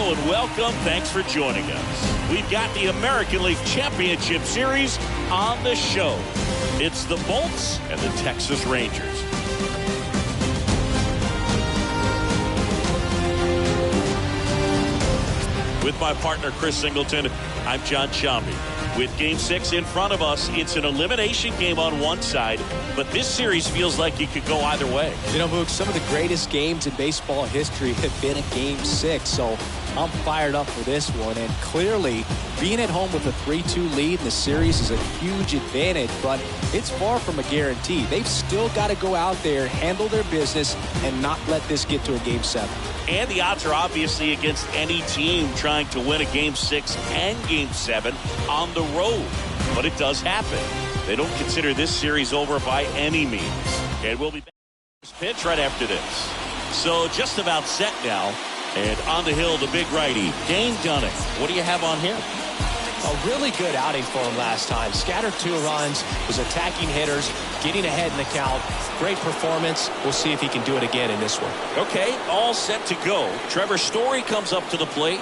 Hello and welcome. Thanks for joining us. We've got the American League Championship Series on the show. It's the Bolts and the Texas Rangers. With my partner, Chris Singleton, I'm John Shambi. With Game 6 in front of us, it's an elimination game on one side, but this series feels like it could go either way. You know, Mook, some of the greatest games in baseball history have been a Game 6, so I'm fired up for this one. And clearly, being at home with a 3-2 lead in the series is a huge advantage, but it's far from a guarantee. They've still got to go out there, handle their business, and not let this get to a Game 7. And the odds are obviously against any team trying to win a Game 6 and Game 7 on the road. But it does happen. They don't consider this series over by any means. And we'll be back to this pitch right after this. So just about set now. And on the hill, the big righty, Dane Dunning. What do you have on him? A really good outing for him last time. Scattered 2 runs, was attacking hitters, getting ahead in the count. Great performance. We'll see if he can do it again in this one. Okay, all set to go. Trevor Story comes up to the plate.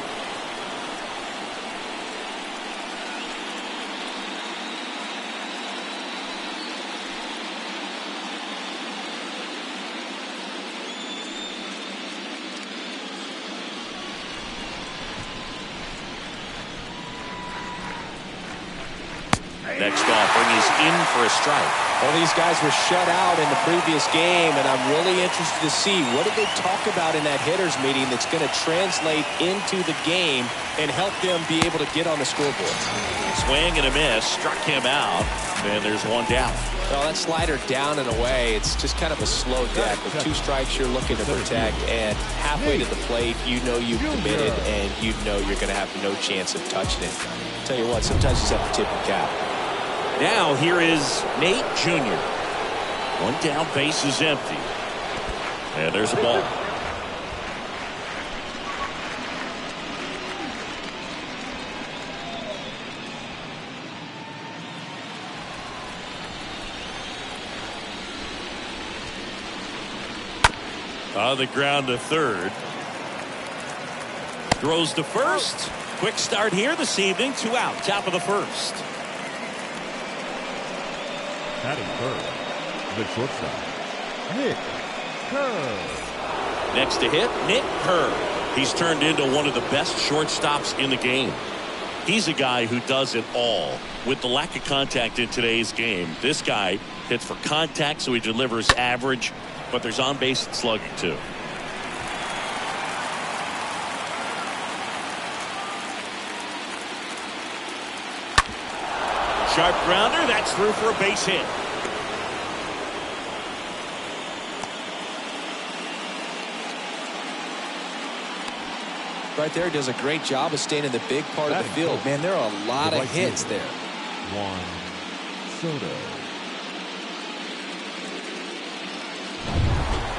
Next offering is in for a strike. Well, these guys were shut out in the previous game, and I'm really interested to see what did they talk about in that hitters meeting that's going to translate into the game and help them be able to get on the scoreboard. Swing and a miss, struck him out, and there's one down. Well, that slider down and away, it's just kind of a slow deck. With 2 strikes you're looking to protect, and halfway to the plate, you know you've committed, and you know you're going to have no chance of touching it. I'll tell you what, sometimes you just have to tip your cap. Now here is Nate Jr. One down, base is empty. And there's a ball. On the ground to third. Throws to first. Quick start here this evening. 2 out, top of the first. Batting first, the shortstop, Nick Kerr. Next to hit, Nick Kerr. He's turned into one of the best shortstops in the game. He's a guy who does it all. With the lack of contact in today's game, this guy hits for contact, so he delivers average, but there's on-base slugging too. Sharp grounder, that's through for a base hit. Right there, does a great job of staying in the big part of the field. Man, there are a lot of hits there. Juan Soto.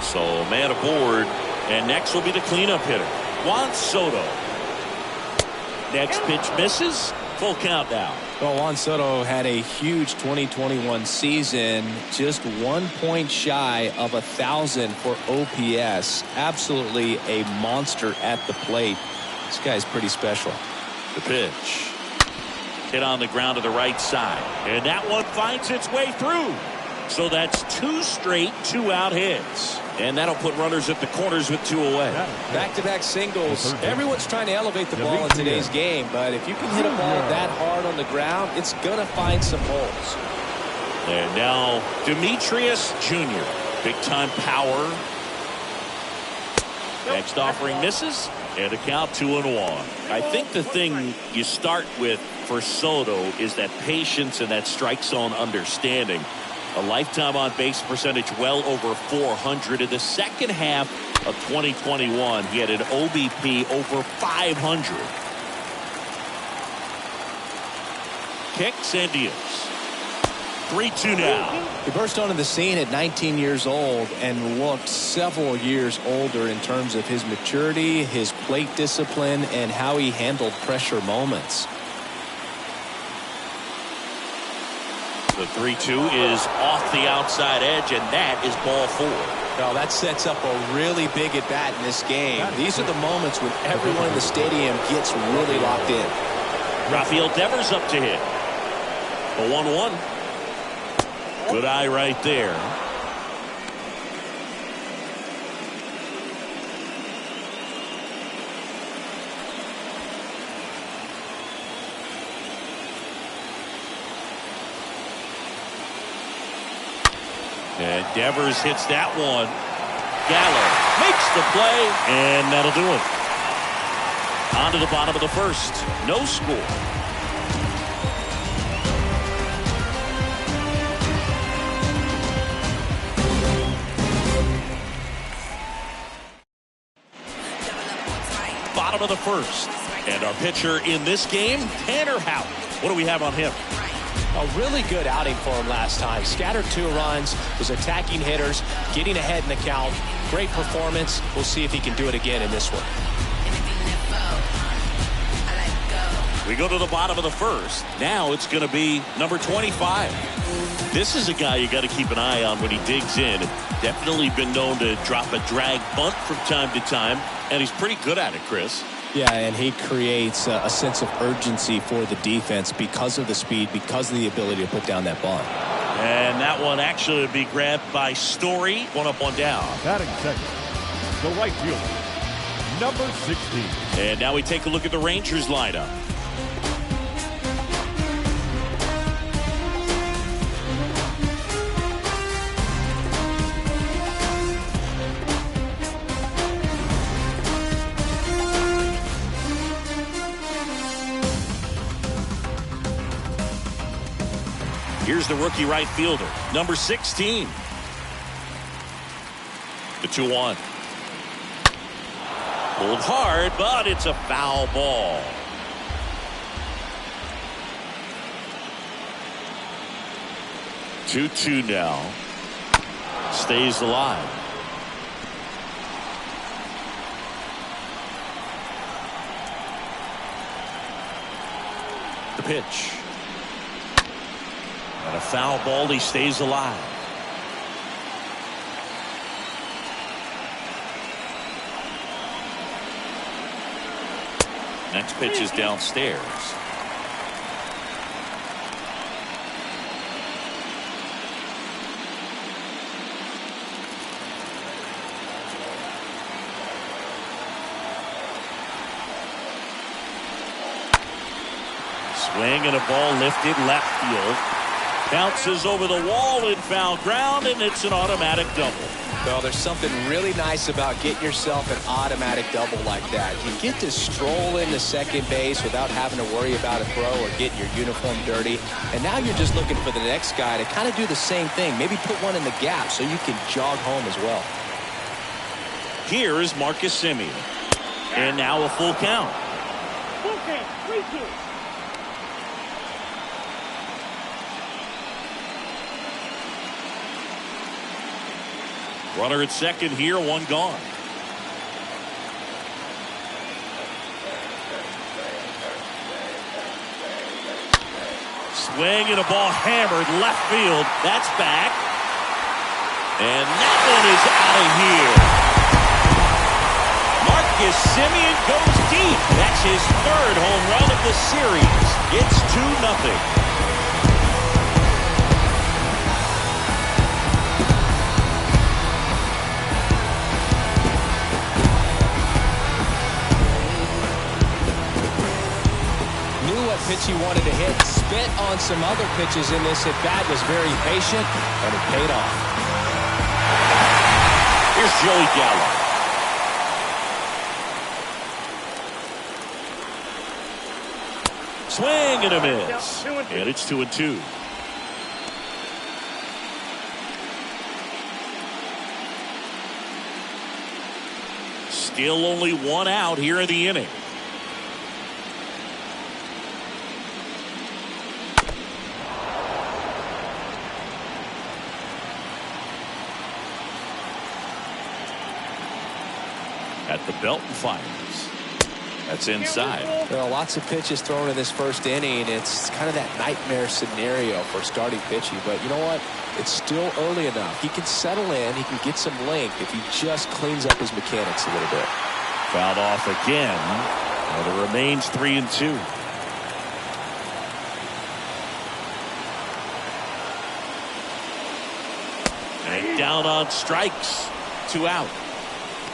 So man aboard, and next will be the cleanup hitter, Juan Soto. Next pitch misses. Full count now. Well, Juan Soto had a huge 2021 season, just 1 point shy of 1,000 for OPS. Absolutely a monster at the plate. This guy's pretty special. The pitch. Hit on the ground to the right side. And that one finds its way through. So that's 2 straight 2-out hits. And that'll put runners at the corners with 2 away. Back-to-back singles. Everyone's trying to elevate the ball in today's game, but if you can hit a ball that hard on the ground, it's going to find some holes. And now Demetrius Jr. Big-time power. Next offering misses, and a count 2-1. I think the thing you start with for Soto is that patience and that strike zone understanding. A lifetime on base percentage well over 400. In the second half of 2021, he had an OBP over 500. Kicks and deals. 3-2 now. He burst onto the scene at 19 years old and looked several years older in terms of his maturity, his plate discipline, and how he handled pressure moments. The 3-2 is off the outside edge, and that is ball 4. Well, that sets up a really big at-bat in this game. These are the moments when everyone in the stadium gets really locked in. Rafael Devers up to hit. A 1-1. Good eye right there. And Devers hits that one. Gallo makes the play, and that'll do it. On to the bottom of the first. No score. Bottom of the first. And our pitcher in this game, Tanner Houck. What do we have on him? A really good outing for him last time. Scattered 2 runs, was attacking hitters, getting ahead in the count. Great performance. We'll see if he can do it again in this one. We go to the bottom of the first. Now it's going to be number 25. This is a guy you got to keep an eye on when he digs in. Definitely been known to drop a drag bunt from time to time, and he's pretty good at it, Chris. Yeah, and he creates a sense of urgency for the defense because of the speed, because of the ability to put down that bunt. And that one actually would be grabbed by Story. 1 up, 1 down. Batting second, the right fielder, number 16. And now we take a look at the Rangers lineup. Here's the rookie right fielder, number 16. The 2-1. Pulled hard, but it's a foul ball. Two now. Stays alive. The pitch. And a foul ball, he stays alive. Next pitch is downstairs. Swing and a ball lifted left field. Bounces over the wall in foul ground, and it's an automatic double. Well, there's something really nice about getting yourself an automatic double like that. You get to stroll into second base without having to worry about a throw or getting your uniform dirty. And now you're just looking for the next guy to kind of do the same thing. Maybe put one in the gap so you can jog home as well. Here is Marcus Semien. And now a full count. 3-2. Runner at second here, 1 gone. Swing and a ball hammered left field. That's back. And that one is out of here. Marcus Semien goes deep. That's his 3rd home run of the series. It's 2-0. Pitch he wanted to hit, spit on some other pitches in this at bat, was very patient, and it paid off. Here's Joey Gallo. Swing and a miss. And it's 2-2. Still only 1 out here in the inning. At the belt and fires. That's inside. There are lots of pitches thrown in this first inning. It's kind of that nightmare scenario for starting pitching. But you know what? It's still early enough. He can settle in. He can get some length if he just cleans up his mechanics a little bit. Fouled off again. And it remains 3-2. And down on strikes. 2 out.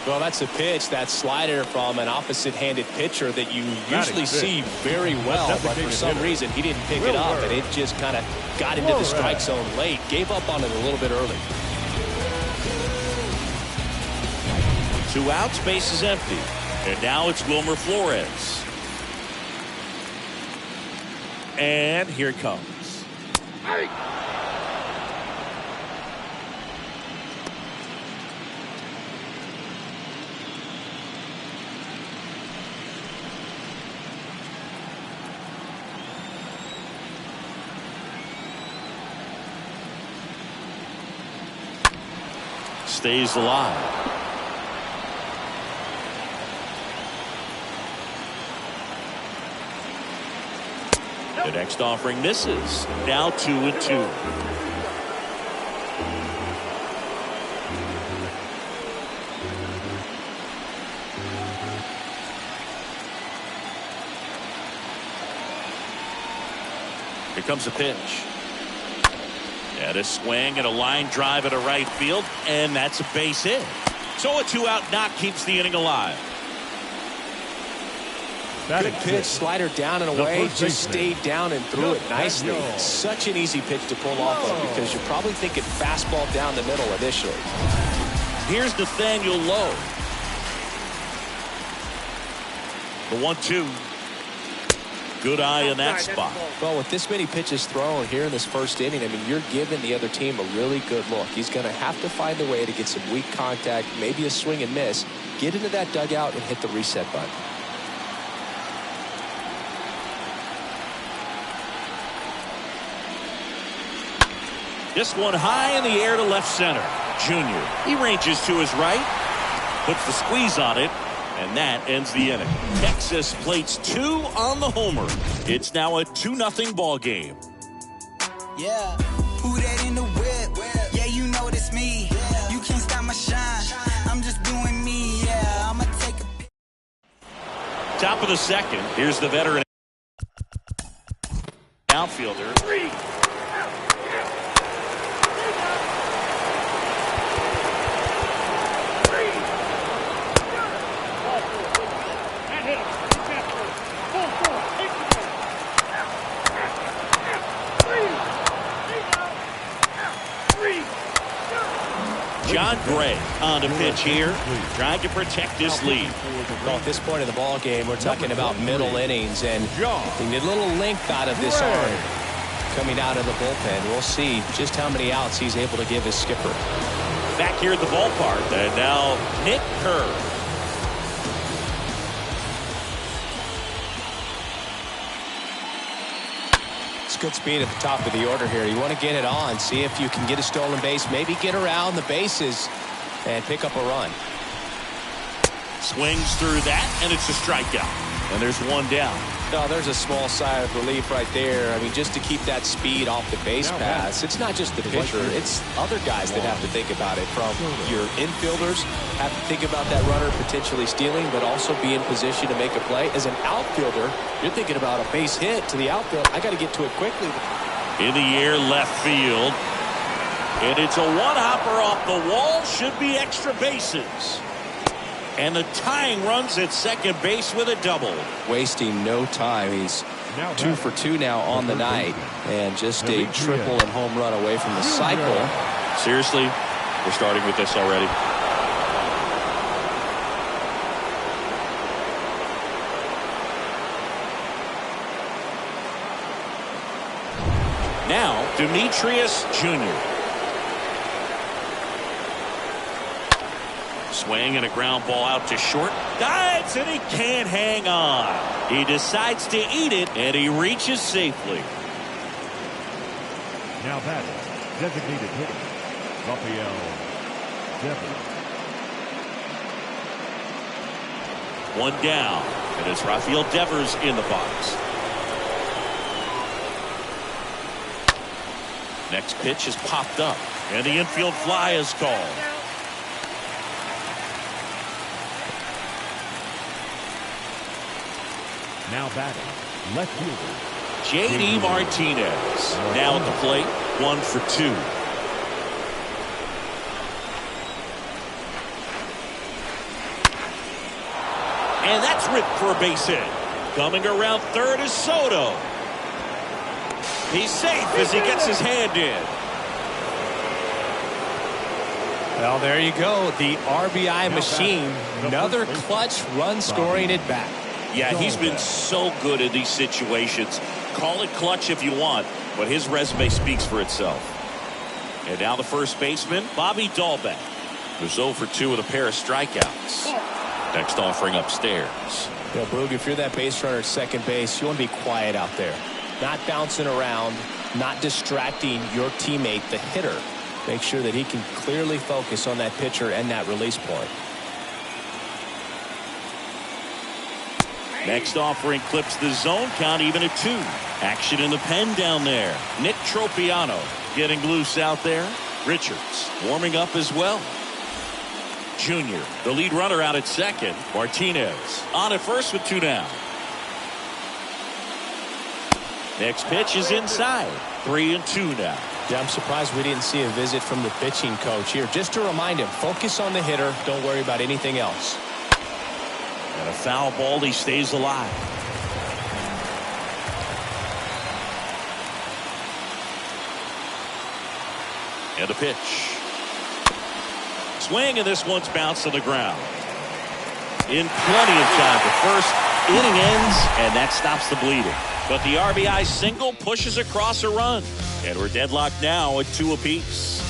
Well, that's a pitch, that slider from an opposite-handed pitcher that you usually see very well, but for some reason he didn't pick it up, and it just kind of got into the strike zone late. Gave up on it a little bit early. 2 outs, base is empty. And now it's Wilmer Flores. And here it comes. Stays alive. The next offering misses. Now 2-2. Here comes a pitch. And a swing and a line drive at a right field, and that's a base hit. So a 2-out knock keeps the inning alive. Good pitch, slider down and away, just stayed down and threw it nicely. Such an easy pitch to pull off of because you're probably thinking fastball down the middle initially. Here's Nathaniel Lowe. The 1-2. Good eye in that spot. Well, with this many pitches thrown here in this first inning, I mean, you're giving the other team a really good look. He's going to have to find a way to get some weak contact, maybe a swing and miss, get into that dugout and hit the reset button. This one high in the air to left center. Junior. He ranges to his right, puts the squeeze on it, and that ends the inning. Texas plates 2 on the homer. It's now a 2-0 ball game. Yeah, who that in the whip? Yeah, you know it's me. You can't stop my shine. I'm just doing me. Yeah, I'ma take a Top of the second. Here's the veteran outfielder. John Gray on the pitch here, trying to protect his lead. Well, at this point of the ball game, we're talking about middle innings, and they need a little length out of this arm coming out of the bullpen. We'll see just how many outs he's able to give his skipper. Back here at the ballpark, and now Nick Kerr. Good speed at the top of the order here. You want to get it on, see if you can get a stolen base, maybe get around the bases and pick up a run. Swings through that, and it's a strikeout. And there's 1 down. No, there's a small sigh of relief right there. I mean, just to keep that speed off the base paths. It's not just the pitcher. It's other guys that have to think about it. From your infielders have to think about that runner potentially stealing, but also be in position to make a play. As an outfielder, you're thinking about a base hit to the outfield. I got to get to it quickly. In the air, left field. And it's a one-hopper off the wall. Should be extra bases. And the tying runs at second base with a double. Wasting no time. He's 2 for 2 now on the night. And just a triple and home run away from the cycle. Seriously, we're starting with this already. Now, Demetrius Jr. Swing and a ground ball out to short. Dives and he can't hang on. He decides to eat it and he reaches safely. Now batting, designated hitter, Rafael Devers. 1 down. And it's Rafael Devers in the box. Next pitch is popped up, and the infield fly is called. Now batting, left fielder J.D. Martinez now at the plate, 1 for 2. And that's ripped for a base hit. Coming around third is Soto. He's safe as he gets his hand in. Well, there you go. The RBI machine. Another clutch run scoring at bat. Yeah, he's been so good in these situations. Call it clutch if you want, but his resume speaks for itself. And now the first baseman, Bobby Dahlbeck, who's 0 for 2 with a pair of strikeouts. Next offering upstairs. Yeah, Boog, if you're that base runner at second base, you want to be quiet out there. Not bouncing around, not distracting your teammate, the hitter. Make sure that he can clearly focus on that pitcher and that release point. Next offering clips the zone count even at 2. Action in the pen down there. Nick Tropiano getting loose out there. Richards warming up as well. Junior, the lead runner out at second. Martinez on at first with 2 down. Next pitch is inside. 3-2 now. Yeah, I'm surprised we didn't see a visit from the pitching coach here. Just to remind him, focus on the hitter. Don't worry about anything else. And a foul ball, he stays alive. And a pitch. Swing, and this one's bounced on the ground. In plenty of time. The first inning ends, and that stops the bleeding. But the RBI single pushes across a run. And we're deadlocked now at 2 apiece.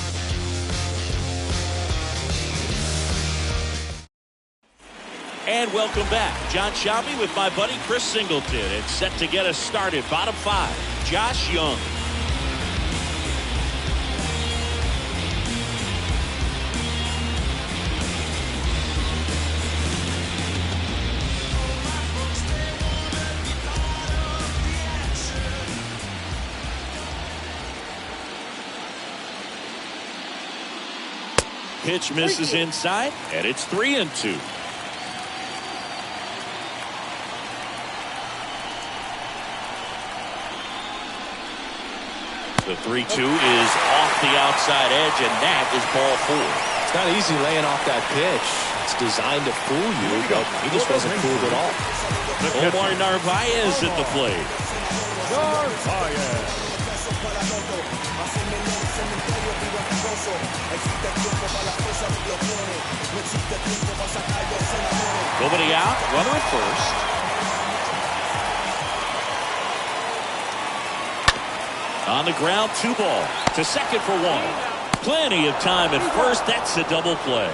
And welcome back. John Shelby with my buddy Chris Singleton. And set to get us started. Bottom 5, Josh Young. Pitch misses inside, and it's 3-2. The 3-2 is off the outside edge, and that is ball 4. It's not easy laying off that pitch. It's designed to fool you, but he just wasn't fooled at all. Omar Narvaez at the plate. Narvaez. Nobody out, runner at first. On the ground, 2 ball. To second for 1. Plenty of time at first. That's a double play.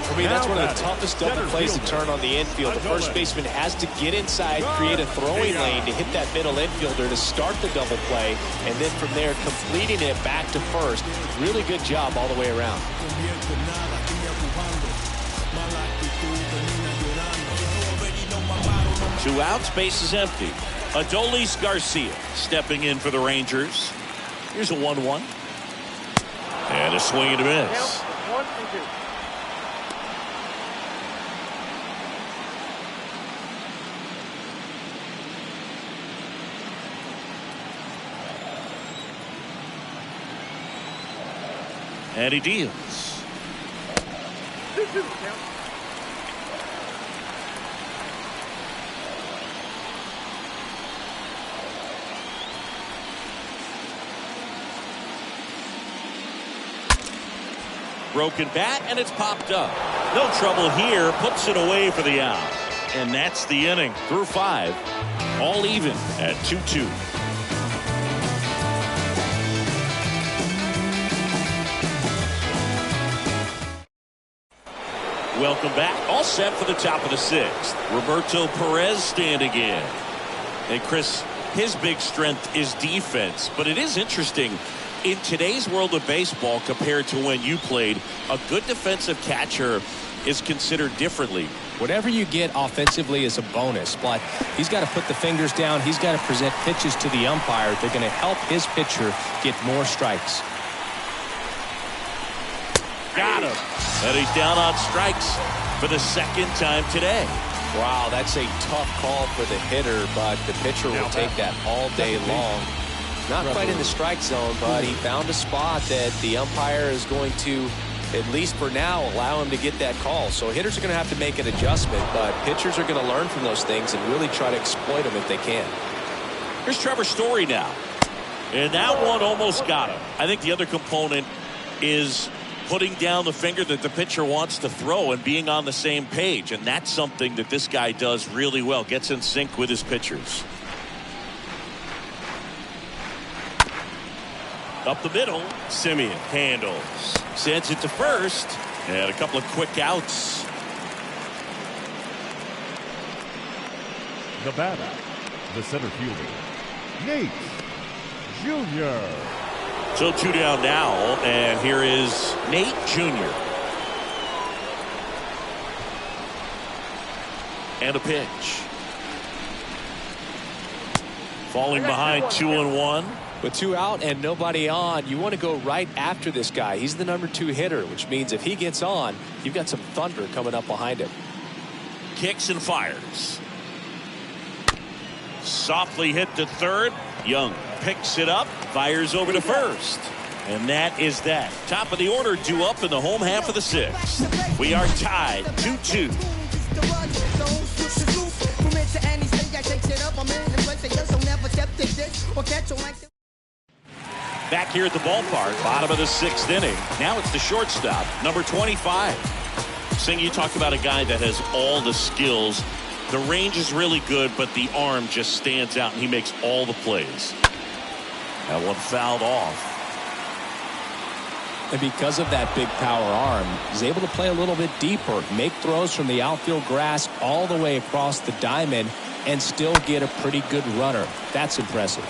For me, that's one of the toughest double plays to turn on the infield. The first baseman has to get inside, create a throwing lane to hit that middle infielder to start the double play, and then from there completing it back to first. Really good job all the way around. 2 outs, base is empty. Adolis Garcia stepping in for the Rangers. Here's a 1-1. And a swing and a miss. And he deals. Broken bat, and it's popped up. No trouble here. Puts it away for the out. And that's the inning. Through 5. All even at 2-2. Welcome back. All set for the top of the 6th. Roberto Perez standing in. And Chris, his big strength is defense, but it is interesting. In today's world of baseball, compared to when you played, a good defensive catcher is considered differently. Whatever you get offensively is a bonus, but he's got to put the fingers down. He's got to present pitches to the umpire. They're going to help his pitcher get more strikes. Got him. And he's down on strikes for the second time today. Wow, that's a tough call for the hitter, but the pitcher will take that all day long. Not quite in the strike zone, but he found a spot that the umpire is going to, at least for now, allow him to get that call. So hitters are going to have to make an adjustment, but pitchers are going to learn from those things and really try to exploit them if they can. Here's Trevor Story now. And that one almost got him. I think the other component is putting down the finger that the pitcher wants to throw and being on the same page. And that's something that this guy does really well. Gets in sync with his pitchers. Up the middle, Simeon handles. Sends it to first. And a couple of quick outs. The batter, the center fielder, Nate Jr. So 2 down now, and here is Nate Jr. And a pitch. Falling behind 2-1. With 2 out and nobody on, you want to go right after this guy. He's the number 2 hitter, which means if he gets on, you've got some thunder coming up behind him. Kicks and fires. Softly hit to third. Young picks it up, fires over to first. And that is that. Top of the order due up in the home half of the 6th. We are tied 2-2. Back here at the ballpark, bottom of the 6th inning. Now it's the shortstop, number 25. Singh, you talked about a guy that has all the skills. The range is really good, but the arm just stands out, and he makes all the plays. That one fouled off. And because of that big power arm, he's able to play a little bit deeper, make throws from the outfield grass all the way across the diamond, and still get a pretty good runner. That's impressive.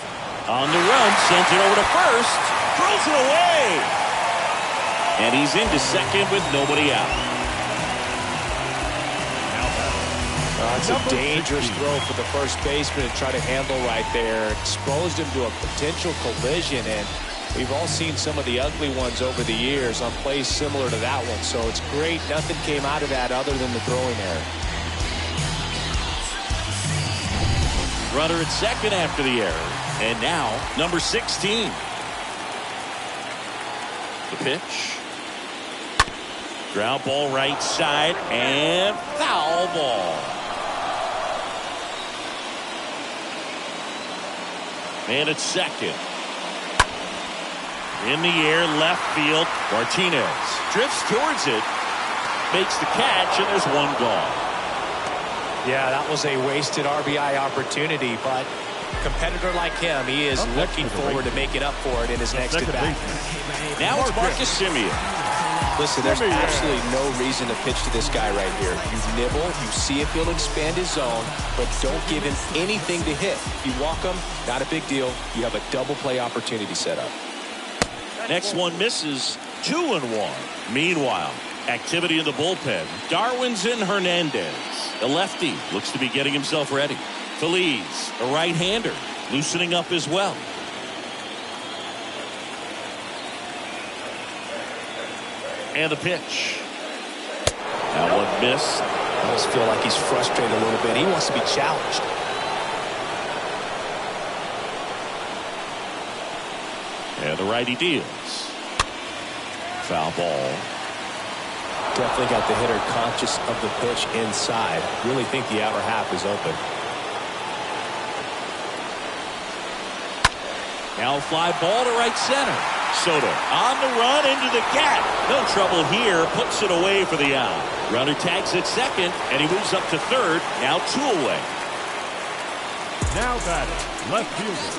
On the run, sends it over to first, throws it away. And he's into second with nobody out. It's a dangerous throw for the first baseman to try to handle right there. Exposed him to a potential collision, and we've all seen some of the ugly ones over the years on plays similar to that one. So it's great nothing came out of that other than the throwing error. Runner at second after the error. And now, number 16. The pitch. Ground ball right side and foul ball. And at second. In the air, left field. Martinez drifts towards it. Makes the catch, and there's one gone. Yeah, that was a wasted RBI opportunity, but a competitor like him, he is looking forward to making up for it in his next at-bat. Now it's Marcus Simeon. Listen, there's absolutely no reason to pitch to this guy right here. You nibble, you see if he'll expand his zone, but don't give him anything to hit. If you walk him, not a big deal. You have a double play opportunity set up. Next one misses. 2-1. Meanwhile, activity in the bullpen. Darwinzon Hernandez, the lefty, looks to be getting himself ready. Feliz, a right-hander, loosening up as well. And the pitch. That one missed. I almost feel like he's frustrated a little bit. He wants to be challenged. And the righty deals. Foul ball. Definitely got the hitter conscious of the pitch inside. Really think the outer half is open. Now fly ball to right center. Soto on the run into the gap. No trouble here. Puts it away for the out. Runner tags at second, and he moves up to third. Now 2 away. Now batting, left fielder,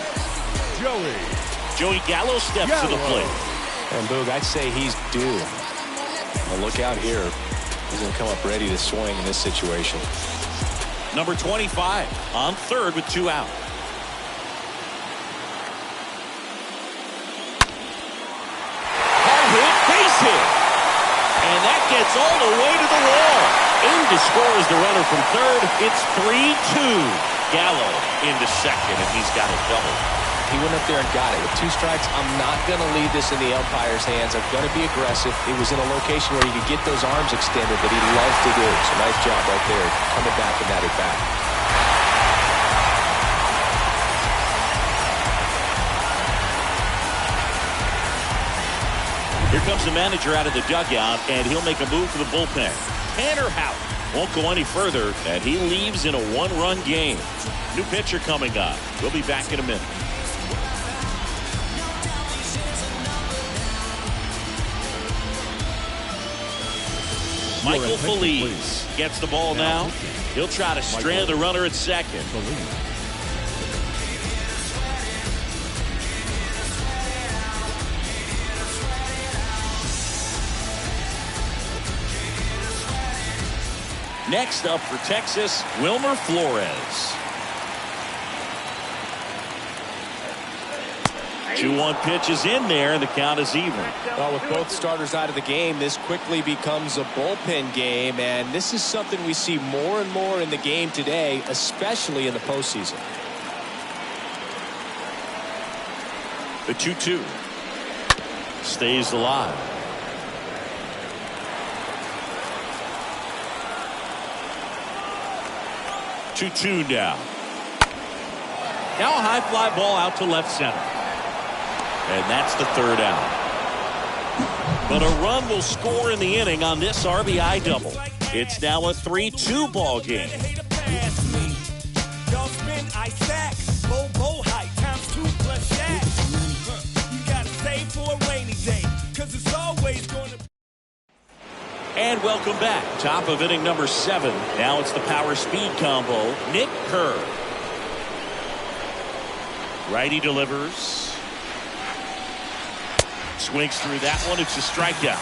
Joey Gallo steps to the plate. And Boog, I'd say he's due. Well, look out here. He's going to come up ready to swing in this situation. Number 25 on third with 2 out. gets all the way to the wall. In to score is the runner from third. It's 3-2. Gallo into second, and he's got a double. He went up there and got it. With 2 strikes, I'm not going to leave this in the umpire's hands. I'm going to be aggressive. It was in a location where he could get those arms extended that he loves to do. So nice job right there, coming back with that at bat. Here comes the manager out of the dugout, and he'll make a move for the bullpen. Tanner Houck won't go any further, and he leaves in a 1-run game. New pitcher coming up. We'll be back in a minute. Michael Feliz gets the ball now. He'll try to strand the runner at second. Next up for Texas, Wilmer Flores. 2-1 pitch is in there, and the count is even. Well, with both starters out of the game, this quickly becomes a bullpen game, and this is something we see more and more in the game today, especially in the postseason. The 2-2 stays alive. Two now. Now a high fly ball out to left center. And that's the third out. But a run will score in the inning on this RBI double. It's now a 3-2 ball game. And welcome back. Top of inning number 7. Now it's the power speed combo. Nick Kerr. Righty delivers. Swings through that one. It's a strikeout.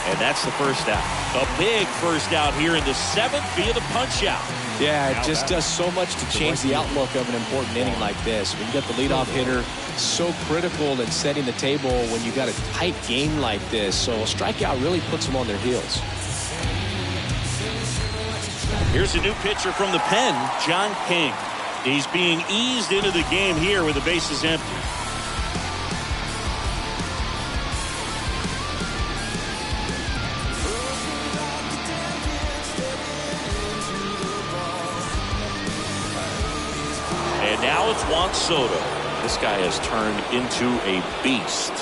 And that's the first out. A big first out here in the 7th via the punch out. Yeah, it just does so much to change the outlook of an important inning like this. When you got the leadoff hitter, so critical in setting the table when you got a tight game like this. So a strikeout really puts them on their heels. Here's a new pitcher from the pen, John King. He's being eased into the game here with the bases empty. And now it's Juan Soto. This guy has turned into a beast.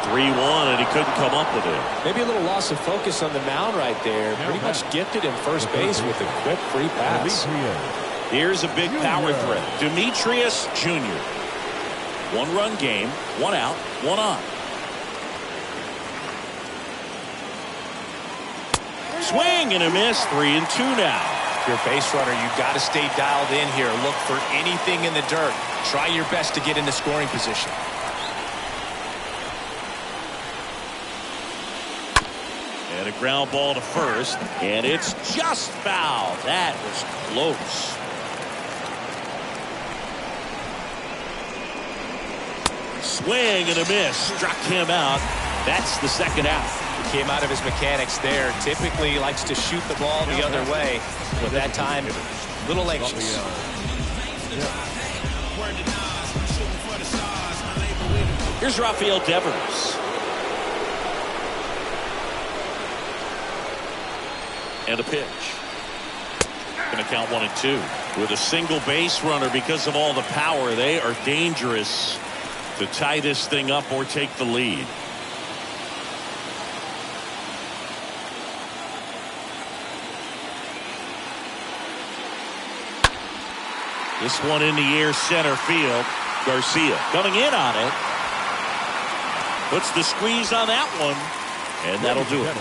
3-1, and he couldn't come up with it. Maybe a little loss of focus on the mound right there. Pretty much gifted in first base with a quick free pass. Here's a big power threat. Demetrius Jr. 1-run game, 1 out, 1 on. Swing and a miss, 3-2 now. If you're a base runner, you've got to stay dialed in here. Look for anything in the dirt. Try your best to get into scoring position. And a ground ball to first, and it's just foul. That was close. Swing and a miss. Struck him out. That's the second out. He came out of his mechanics there. Typically he likes to shoot the ball the other way, but that time a little anxious. Here's Rafael Devers. And a pitch. Going to count 1-2. With a single base runner, because of all the power, they are dangerous to tie this thing up or take the lead. This one in the air, center field. Garcia coming in on it. Puts the squeeze on that one. And that'll do it.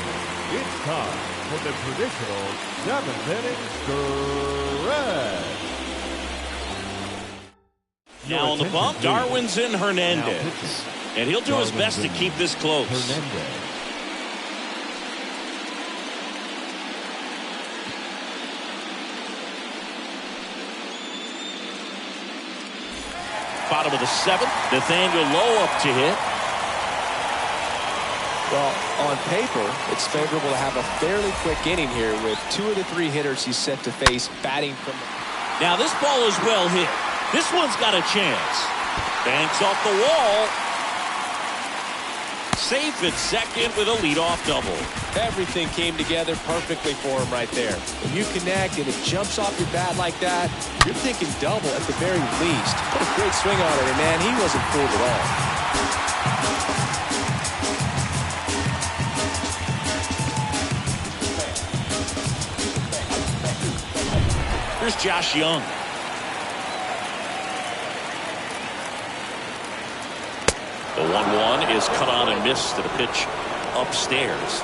It's time for the traditional 7th inning stretch. Now on the bump, Darwinzon Hernandez. And he'll do his best to keep this close. Bottom of the 7th, Nathaniel Lowe up to hit. Well, on paper, it's favorable to have a fairly quick inning here with 2 of the 3 hitters he's set to face batting from. Now this ball is well hit. This one's got a chance. Banks off the wall. Safe at second with a leadoff double. Everything came together perfectly for him right there. When you connect and it jumps off your bat like that, you're thinking double at the very least. Put a great swing on it, and man, he wasn't fooled at all. Here's Josh Young. The 1-1 is cut on and missed at a pitch upstairs.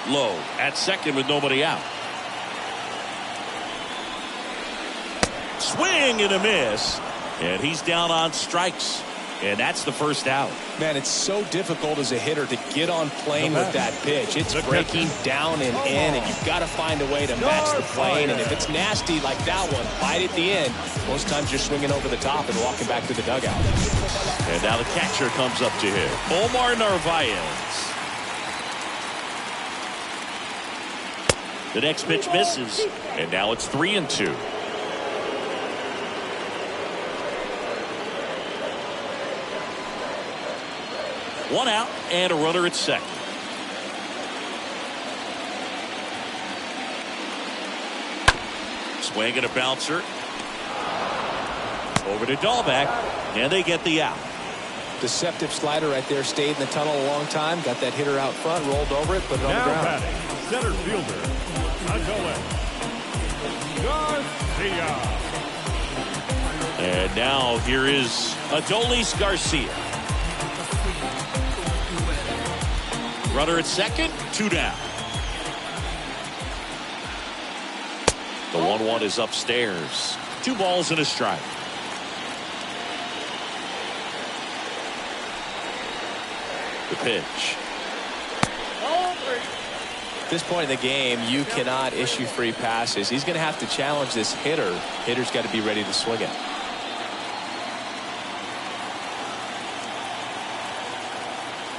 Low at second with nobody out. Swing and a miss. And he's down on strikes. And that's the first out. Man, it's so difficult as a hitter to get on plane with that pitch. It's breaking down and in, and you've got to find a way to match the plane. And if it's nasty like that one, right at the end, most times you're swinging over the top and walking back to the dugout. And now the catcher comes up to him, Omar Narvaez. The next pitch misses, and now it's 3-2. One out and a runner at second. Swing and a bouncer. Over to Dahlbeck, and they get the out. Deceptive slider right there. Stayed in the tunnel a long time. Got that hitter out front, rolled over it, put it on the ground. Now batting, center fielder, Garcia. And now here is Adolis Garcia. Runner at second, 2 down. The 1-1 is upstairs. 2 balls and a strike. The pitch. At this point in the game, you cannot issue free passes. He's going to have to challenge this hitter. Hitter's got to be ready to swing it.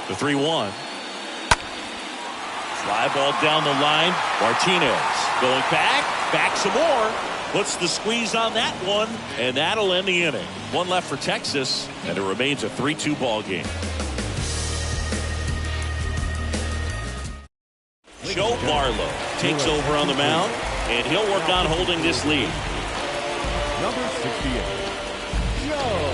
The 3-1. Fly ball down the line. Martinez going back some more. Puts the squeeze on that one, and that'll end the inning. 1 left for Texas, and it remains a 3-2 ball game. Joe Barlow takes over on the mound, and he'll work on holding this lead. Number 68, Joe.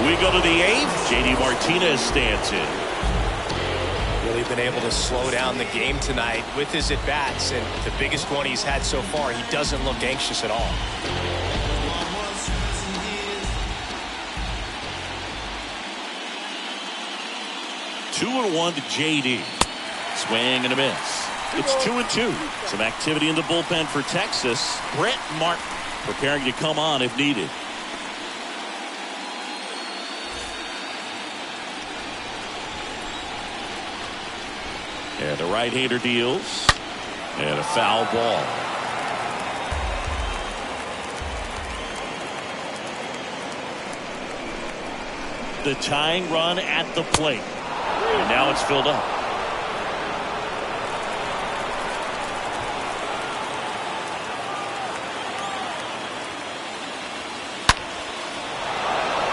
We go to the 8th. J.D. Martinez stands in. Really been able to slow down the game tonight with his at-bats, and the biggest one he's had so far, he doesn't look anxious at all. Two and 1 to J.D. Swing and a miss. It's 2-2. Some activity in the bullpen for Texas. Brett Martin preparing to come on if needed. And the right-hander deals. And a foul ball. The tying run at the plate. And now it's filled up.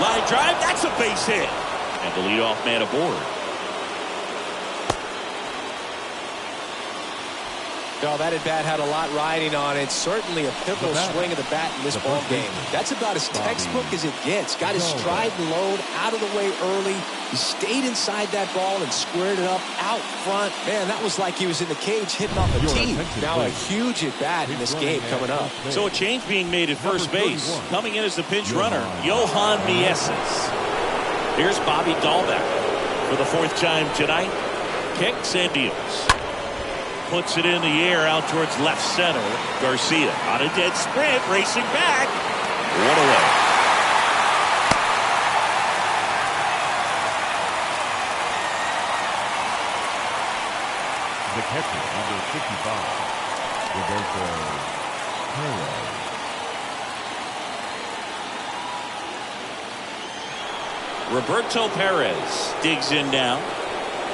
Line drive, that's a base hit. And the leadoff man aboard. No, that at-bat had a lot riding on it. Certainly a pivotal swing of the bat in this ball game. That's about as textbook as it gets. Got his stride and load out of the way early. He stayed inside that ball and squared it up out front. Man, that was like he was in the cage hitting off a tee. Now a huge at-bat in this game coming up. So a change being made at first base. Coming in as the pinch runner, Johan Mieses. Here's Bobby Dahlbeck for the 4th time tonight. Kicks and deals. Puts it in the air out towards left center. Garcia on a dead sprint, racing back. 1 away. The catcher on Number 55, Roberto Perez. Roberto Perez digs in now.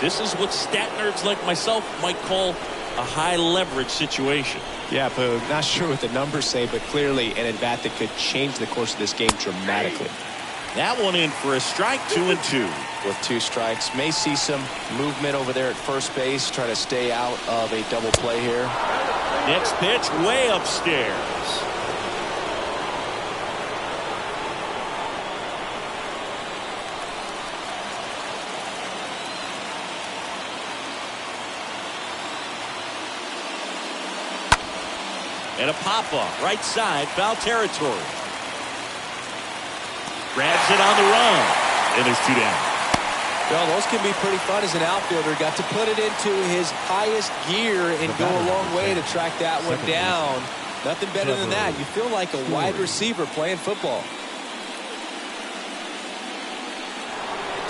This is what stat nerds like myself might call a high leverage situation. Yeah, Boog, not sure what the numbers say, but clearly an at-bat that could change the course of this game dramatically. That one in for a strike, 2-2. With 2 strikes, may see some movement over there at first base, try to stay out of a double play here. Next pitch, way upstairs. And a pop-up, right side, foul territory. Grabs it on the run. And there's 2 down. Well, those can be pretty fun as an outfielder. Got to put it into his highest gear and go a long way to track that one down. Nothing better than that. You feel like a wide receiver playing football.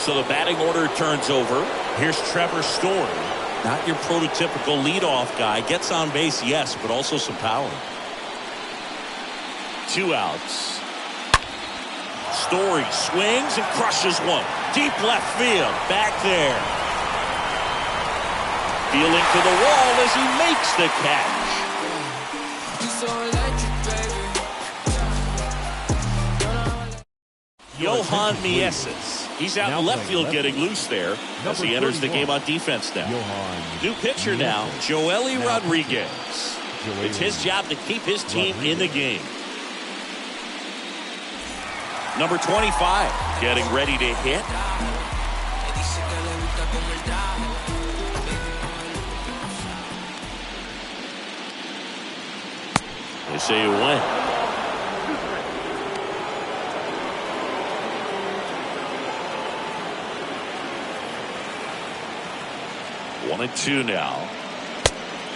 So the batting order turns over. Here's Trevor Story. Not your prototypical leadoff guy. Gets on base, yes, but also some power. 2 outs. Story swings and crushes one. Deep left field. Back there. Feeling for the wall as he makes the catch. Johan Mieses. He's out in left field getting loose there as he enters the game on defense now. New pitcher now, Joely Rodriguez. It's his job to keep his team in the game. Number 25 getting ready to hit. They say you win. One and 2 now.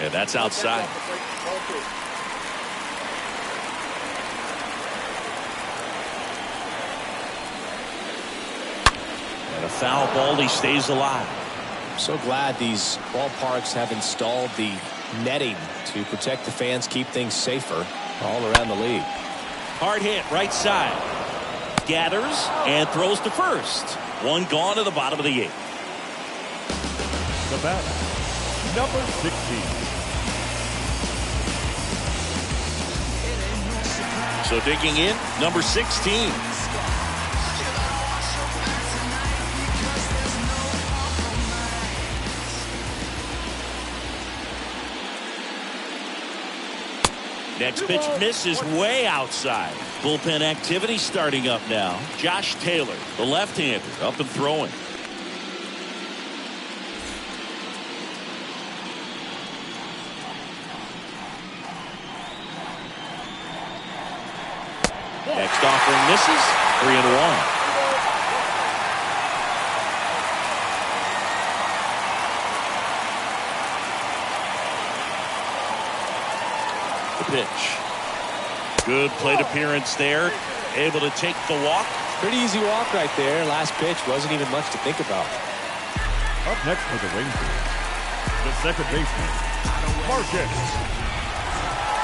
And that's outside. And a foul ball, he stays alive. So glad these ballparks have installed the netting to protect the fans, keep things safer all around the league. Hard hit, right side. Gathers and throws to first. One gone to the bottom of the 8th. The batter, number 16. So digging in, number 16. Next pitch misses way outside. Bullpen activity starting up now. Josh Taylor, the left-hander, up and throwing. Next offering misses. 3-1. The pitch. Good plate appearance there. Able to take the walk. Pretty easy walk right there. Last pitch wasn't even much to think about. Up next for the Rangers, the second baseman, Marcus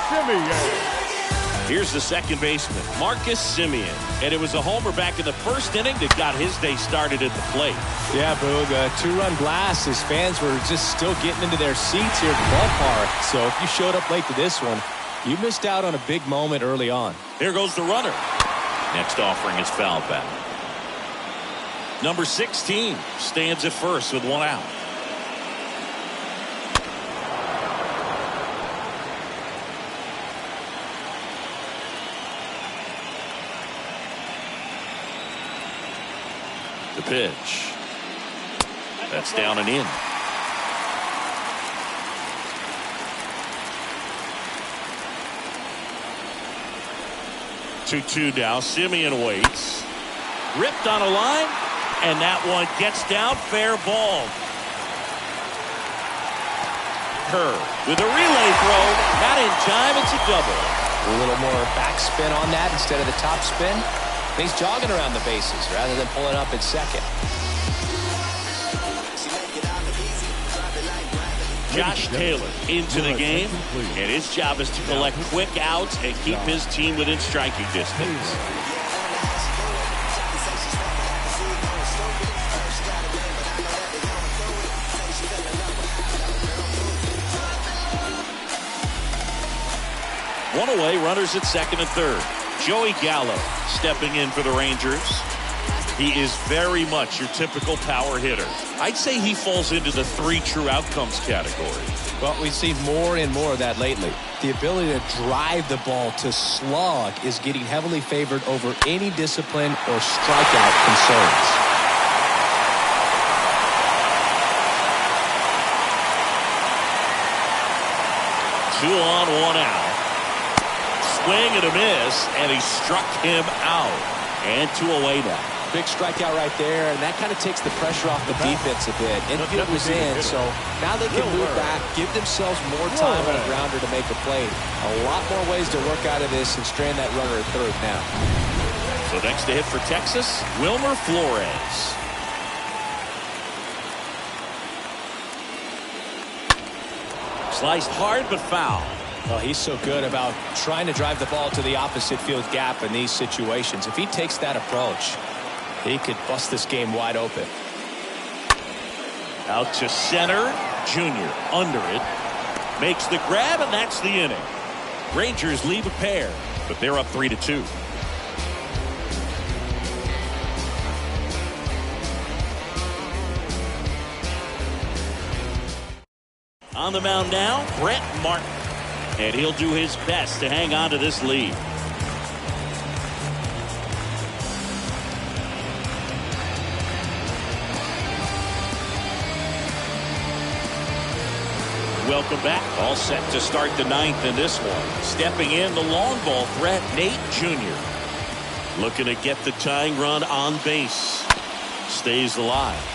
Semien. Here's the second baseman, Marcus Semien. And it was a homer back in the first inning that got his day started at the plate. Yeah, Boog, a 2-run blast. His fans were just still getting into their seats here at the ballpark. So if you showed up late to this one, you missed out on a big moment early on. Here goes the runner. Next offering is fouled back. Number 16 stands at first with 1 out. The pitch. That's down and in. Two now. Semien waits. Ripped on a line, and that one gets down. Fair ball. Kerr with a relay throw. Not in time. It's a double. A little more backspin on that instead of the top spin. He's jogging around the bases rather than pulling up at second. Josh Taylor into the game, and his job is to collect quick outs and keep his team within striking distance. One away, runners at second and third. Joey Gallo stepping in for the Rangers. He is very much your typical power hitter. I'd say he falls into the 3 true outcomes category. Well, we've seen more and more of that lately. The ability to drive the ball to slug is getting heavily favored over any discipline or strikeout concerns. Two on, one out. Swing and a miss, and he struck him out. And 2 away now. Big strikeout right there, and that kind of takes the pressure off the defense a bit. Infield was in, so now they can move back, give themselves more time on a grounder to make a play. A lot more ways to work out of this and strand that runner at third now. So next to hit for Texas, Wilmer Flores. Sliced hard but foul. Well, he's so good about trying to drive the ball to the opposite field gap in these situations. If he takes that approach, he could bust this game wide open. Out to center. Junior under it. Makes the grab, and that's the inning. Rangers leave a pair, but they're up 3-2. On the mound now, Brett Martin. And he'll do his best to hang on to this lead. Welcome back. All set to start the 9th in this one. Stepping in, the long ball threat, Nate Jr. Looking to get the tying run on base. Stays alive.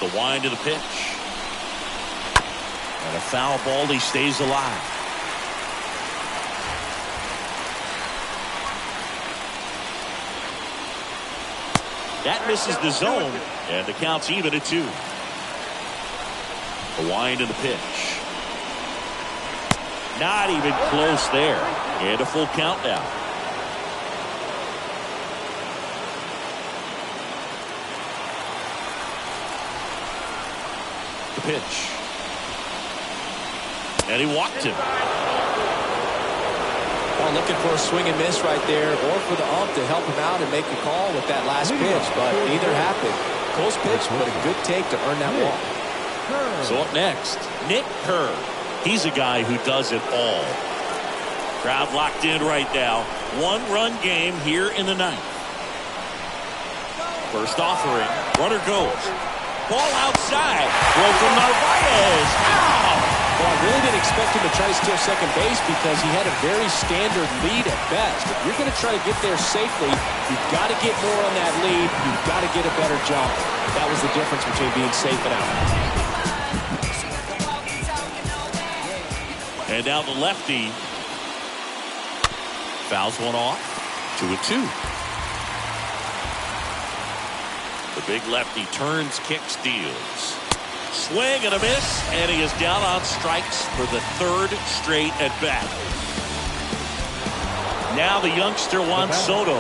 The wind of the pitch. And a foul ball. He stays alive. That misses the zone. And the count's even at 2. The wind of the pitch. Not even close there. And a full count now. The pitch. And he walked him. Well, looking for a swing and miss right there, or for the ump to help him out and make a call with that last pitch, but neither happened. Close pitch, but a good take to earn that walk. So up next, Nick Kerr. He's a guy who does it all. Crowd locked in right now. 1-run game here in the 9th. First offering. Runner goes. Ball outside. Throw from Narvaez. Ow! Well, I really didn't expect him to try to steal second base because he had a very standard lead at best. If you're going to try to get there safely, you've got to get more on that lead. You've got to get a better jump. That was the difference between being safe and out. And now the lefty fouls one off. 2-2. The big lefty turns, kicks, steals. Swing and a miss, and he is down on strikes for the 3rd straight at bat. Now the youngster Juan Soto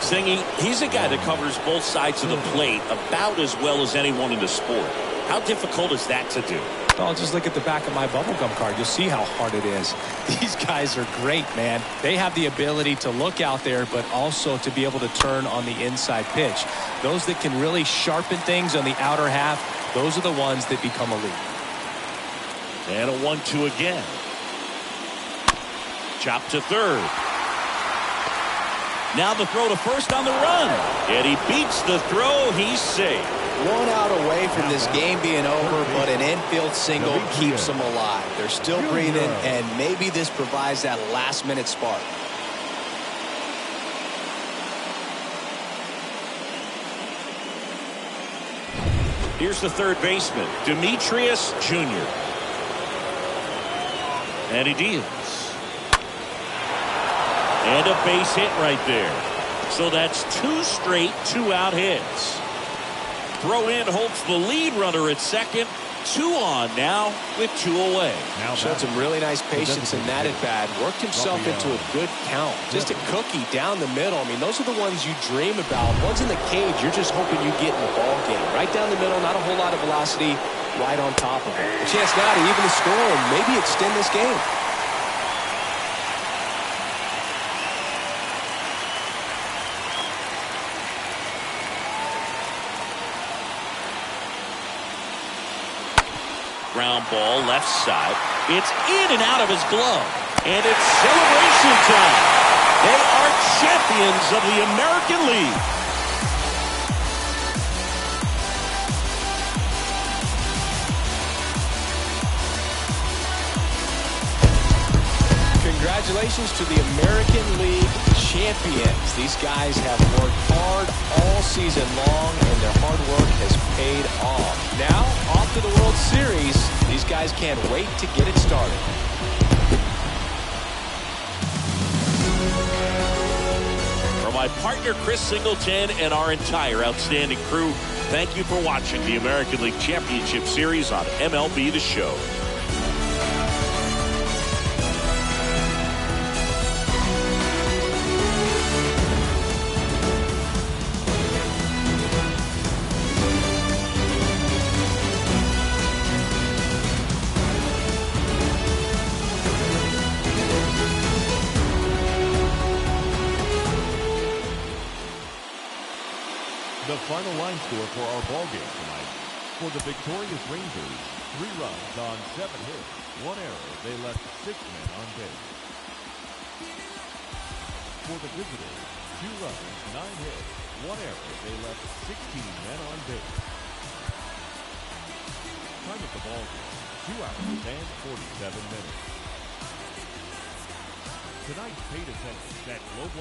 singing. He's a guy that covers both sides of the plate about as well as anyone in the sport. How difficult is that to do? Well, just look at the back of my bubblegum card. You'll see how hard it is. These guys are great, man. They have the ability to look out there, but also to be able to turn on the inside pitch. Those that can really sharpen things on the outer half, those are the ones that become elite. And a 1-2 again. Chop to third. Now the throw to first on the run. And he beats the throw. He's safe. 1 out away from this game being over, but an infield single keeps them alive. They're still breathing, and maybe this provides that last-minute spark. Here's the third baseman, Demetrius Jr. And he deals. And a base hit right there. So that's 2 straight 2-out hits. throw in holds the lead runner at second. 2 on now with 2 away. Now showed some really nice patience in that at bat. Worked himself into a good count. Just a cookie down the middle. I mean, those are the ones you dream about. Ones in the cage, you're just hoping you get in the ball game. Right down the middle, not a whole lot of velocity, right on top of it. A chance now to even the score and maybe extend this game. Ground ball left side. It's in and out of his glove. And it's celebration time. They are champions of the American League. Congratulations to the American League champions. These guys have worked hard all season long, and their hard work has paid off. Now, off to the World Series. These guys can't wait to get it started. For my partner, Chris Singleton, and our entire outstanding crew, thank you for watching the American League Championship Series on MLB The Show. The final line score for our ball game tonight. For the victorious Rangers, 3 runs on 7 hits, 1 error. They left 6 men on base. For the visitors, 2 runs, 9 hits, 1 error. They left 16 men on base. Time of the ball game, 2 hours and 47 minutes. Tonight's paid attendance at Globe Life